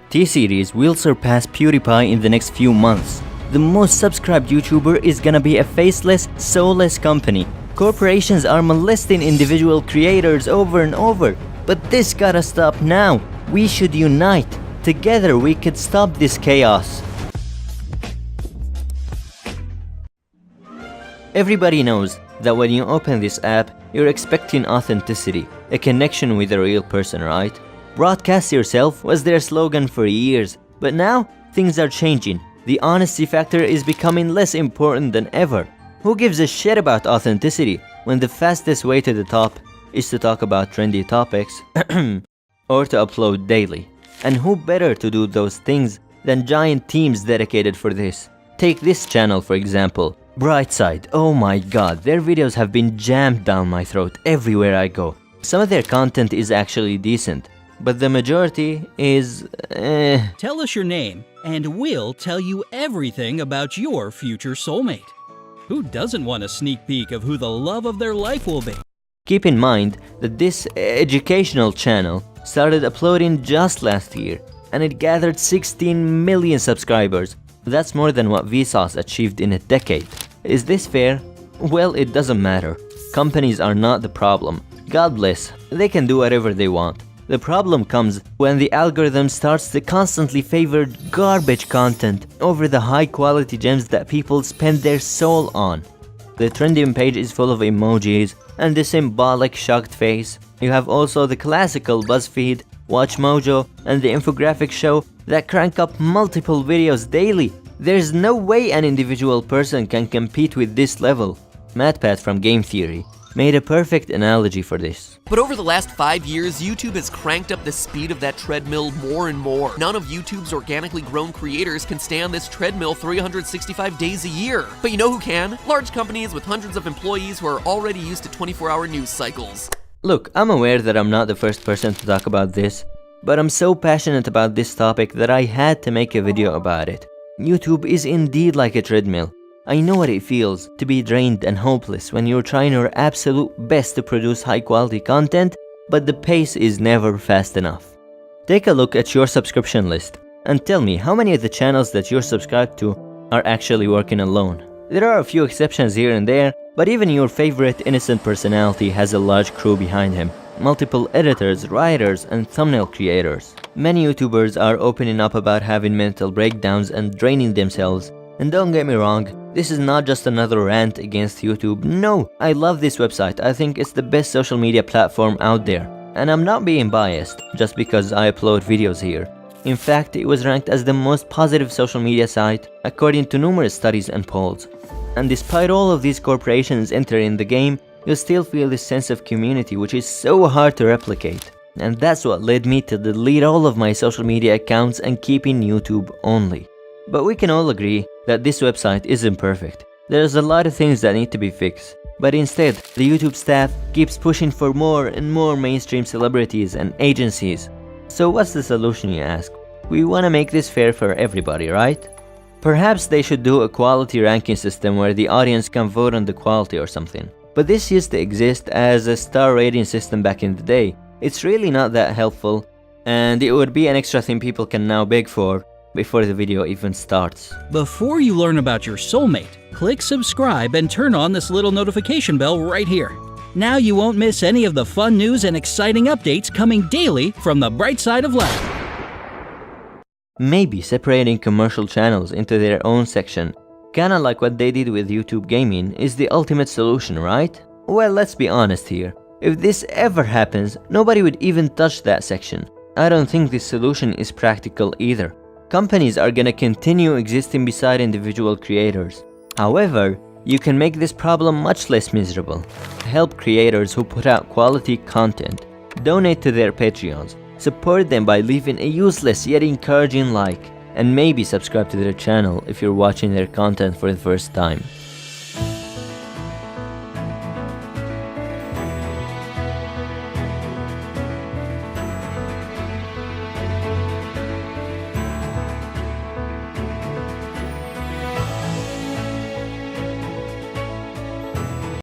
T-Series will surpass PewDiePie in the next few months. The most subscribed YouTuber is gonna be a faceless, soulless company. Corporations are molesting individual creators over and over, but this gotta stop now. We should unite. Together we could stop this chaos. Everybody knows that when you open this app, you're expecting authenticity, a connection with a real person, right? Broadcast yourself was their slogan for years, but now things are changing. The honesty factor is becoming less important than ever. Who gives a shit about authenticity when the fastest way to the top is to talk about trendy topics or to upload daily? And who better to do those things than giant teams dedicated for this? Take this channel for example, Brightside. Oh my god, their videos have been jammed down my throat everywhere I go. Some of their content is actually decent, but the majority is Tell us your name, and we'll tell you everything about your future soulmate. Who doesn't want a sneak peek of who the love of their life will be? Keep in mind that this educational channel started uploading just last year, and it gathered 16 million subscribers. That's more than what Vsauce achieved in a decade. Is this fair? Well, it doesn't matter. Companies are not the problem. God bless, they can do whatever they want. The problem comes when the algorithm starts to constantly favor garbage content over the high-quality gems that people spend their soul on. The trending page is full of emojis and the symbolic shocked face. You have also the classical BuzzFeed, WatchMojo, and the infographic show that crank up multiple videos daily. There's no way an individual person can compete with this level. MatPat from Game Theory made a perfect analogy for this. But over the last 5 years, YouTube has cranked up the speed of that treadmill more and more. None of YouTube's organically grown creators can stay on this treadmill 365 days a year. But you know who can? Large companies with hundreds of employees who are already used to 24-hour news cycles. Look, I'm aware that I'm not the first person to talk about this, but I'm so passionate about this topic that I had to make a video about it. YouTube is indeed like a treadmill. I know what it feels to be drained and hopeless when you're trying your absolute best to produce high-quality content, but the pace is never fast enough. Take a look at your subscription list and tell me how many of the channels that you're subscribed to are actually working alone. There are a few exceptions here and there, but even your favorite innocent personality has a large crew behind him. Multiple editors, writers, and thumbnail creators. Many YouTubers are opening up about having mental breakdowns and draining themselves. And don't get me wrong, this is not just another rant against YouTube. No, I love this website. I think it's the best social media platform out there. And I'm not being biased just because I upload videos here. In fact, it was ranked as the most positive social media site according to numerous studies and polls. And despite all of these corporations entering the game, you'll still feel this sense of community which is so hard to replicate. And that's what led me to delete all of my social media accounts and keeping YouTube only. But we can all agree that this website isn't perfect. There's a lot of things that need to be fixed. But instead, the YouTube staff keeps pushing for more and more mainstream celebrities and agencies. So what's the solution, you ask? We want to make this fair for everybody, right? Perhaps they should do a quality ranking system where the audience can vote on the quality or something. But this used to exist as a star rating system back in the day. It's really not that helpful, and it would be an extra thing people can now beg for before the video even starts. Before you learn about your soulmate, click subscribe and turn on this little notification bell right here. Now you won't miss any of the fun news and exciting updates coming daily from the bright side of life. Maybe separating commercial channels into their own section, kinda like what they did with YouTube Gaming, is the ultimate solution, right? Well, let's be honest here. If this ever happens, nobody would even touch that section. I don't think this solution is practical either. Companies are gonna continue existing beside individual creators. However, you can make this problem much less miserable. Help creators who put out quality content. Donate to their Patreons. Support them by leaving a useless yet encouraging like. And maybe subscribe to their channel if you're watching their content for the first time.